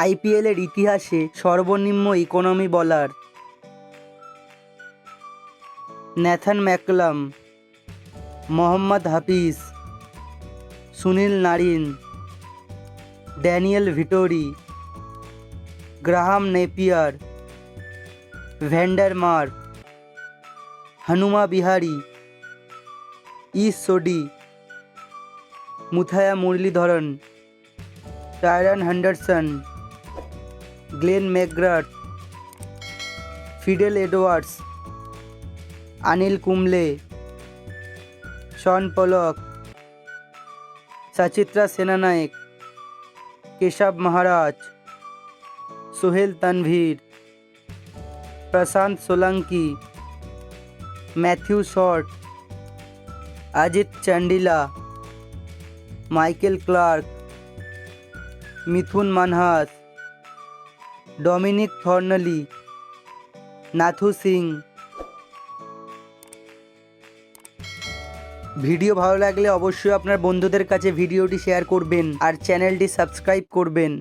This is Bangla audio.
আইপিএলের ইতিহাসে সর্বনিম্ন ইকোনমি বলার। Nathan McCullum, Mohammad Hafeez, Sunil Narine, Daniel Vettori, Graham Napier, Van der Merwe, Hanuma Vihari, Ish Sodhi, Muttiah Muralitharan, Tyron Henderson, Glenn McGrath, Fidel Edwards, Anil Kumble, Shaun Pollock, Sachithra Senanayake, Keshav Maharaj, Sohail Tanvir, Prashant Solanki, Matthew Short, Ajit Chandila, Michael Clarke, Mithun Manhas, Dominic Thornely, Nathu Singh. Video ভালো লাগলে অবশ্যই আপনার বন্ধুদের কাছে ভিডিওটি শেয়ার করবেন আর চ্যানেলটি সাবস্ক্রাইব করবেন।